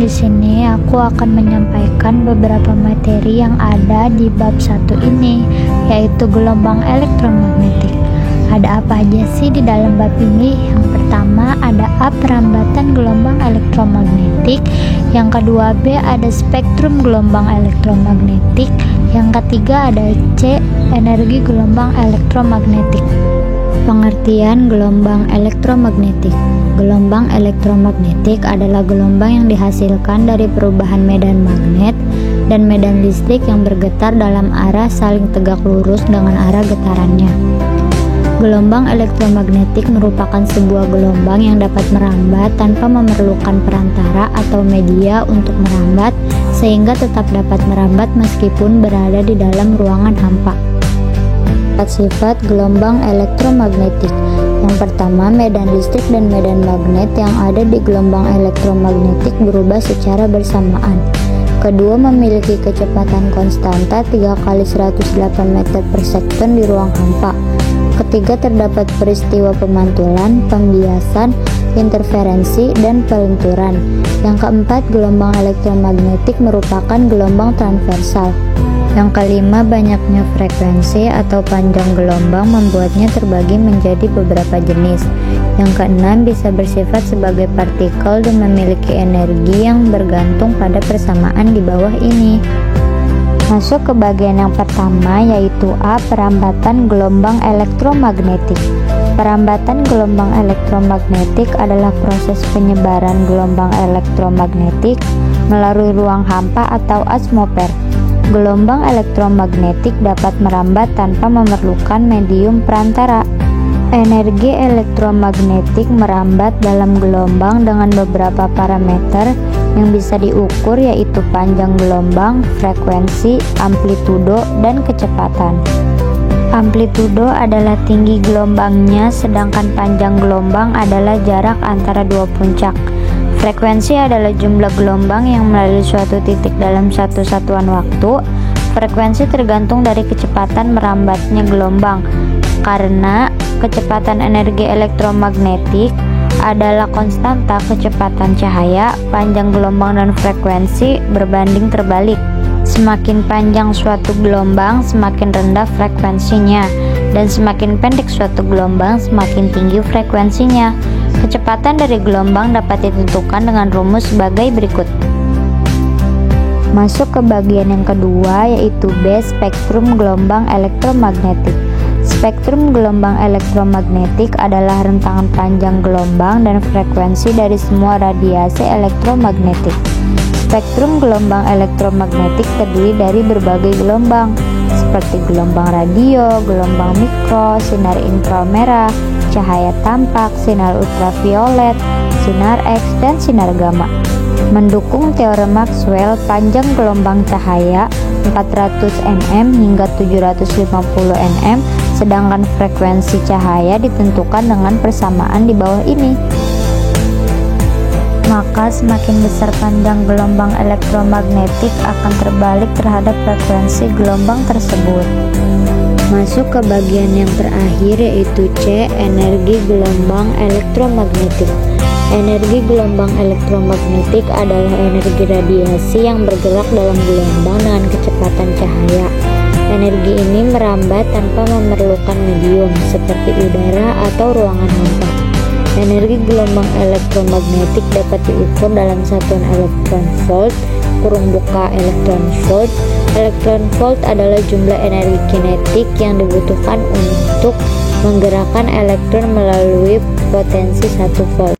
di sini aku akan menyampaikan beberapa materi yang ada di bab 1 ini, yaitu gelombang elektromagnetik. Ada apa aja sih di dalam bab ini? Yang pertama ada A, perambatan gelombang elektromagnetik. Yang kedua B, ada spektrum gelombang elektromagnetik. Yang ketiga ada C, energi gelombang elektromagnetik. Pengertian gelombang elektromagnetik. Gelombang elektromagnetik adalah gelombang yang dihasilkan dari perubahan medan magnet dan medan listrik yang bergetar dalam arah saling tegak lurus dengan arah getarannya. Gelombang elektromagnetik merupakan sebuah gelombang yang dapat merambat tanpa memerlukan perantara atau media untuk merambat, sehingga tetap dapat merambat meskipun berada di dalam ruangan hampa. Sifat gelombang elektromagnetik. Yang pertama, medan listrik dan medan magnet yang ada di gelombang elektromagnetik berubah secara bersamaan. Kedua, memiliki kecepatan konstanta 3 kali 108 meter per sekund di ruang hampa. Ketiga, terdapat peristiwa pemantulan, pembiasan, interferensi, dan pelenturan. Yang keempat, gelombang elektromagnetik merupakan gelombang transversal. Yang kelima, banyaknya frekuensi atau panjang gelombang membuatnya terbagi menjadi beberapa jenis. Yang keenam, bisa bersifat sebagai partikel dan memiliki energi yang bergantung pada persamaan di bawah ini. Masuk ke bagian yang pertama, yaitu A, perambatan gelombang elektromagnetik. Perambatan gelombang elektromagnetik adalah proses penyebaran gelombang elektromagnetik melalui ruang hampa atau atmosfer. Gelombang elektromagnetik dapat merambat tanpa memerlukan medium perantara. Energi elektromagnetik merambat dalam gelombang dengan beberapa parameter yang bisa diukur, yaitu panjang gelombang, frekuensi, amplitudo, dan kecepatan. Amplitudo adalah tinggi gelombangnya, sedangkan panjang gelombang adalah jarak antara dua puncak. Frekuensi adalah jumlah gelombang yang melalui suatu titik dalam satu satuan waktu. Frekuensi tergantung dari kecepatan merambatnya gelombang, karena kecepatan energi elektromagnetik adalah konstanta kecepatan cahaya. Panjang gelombang dan frekuensi berbanding terbalik. Semakin panjang suatu gelombang, semakin rendah frekuensinya, dan semakin pendek suatu gelombang, semakin tinggi frekuensinya. Kecepatan dari gelombang dapat ditentukan dengan rumus sebagai berikut. Masuk ke bagian yang kedua, yaitu B, spektrum gelombang elektromagnetik. Spektrum gelombang elektromagnetik adalah rentangan panjang gelombang dan frekuensi dari semua radiasi elektromagnetik. Spektrum gelombang elektromagnetik terdiri dari berbagai gelombang, seperti gelombang radio, gelombang mikro, sinar inframerah, cahaya tampak, sinar ultraviolet, sinar X, dan sinar gamma. Mendukung teorem Maxwell, panjang gelombang cahaya 400 nm hingga 750 nm, sedangkan frekuensi cahaya ditentukan dengan persamaan di bawah ini. Maka semakin besar panjang gelombang elektromagnetik akan terbalik terhadap frekuensi gelombang tersebut. Masuk ke bagian yang terakhir, yaitu C, energi gelombang elektromagnetik. Energi gelombang elektromagnetik adalah energi radiasi yang bergerak dalam gelombang dengan kecepatan cahaya. Energi ini merambat tanpa memerlukan medium seperti udara atau ruangan hampa. Energi gelombang elektromagnetik dapat diukur dalam satuan elektron volt, kurung buka elektron volt. Elektron volt adalah jumlah energi kinetik yang dibutuhkan untuk menggerakkan elektron melalui potensi 1 volt.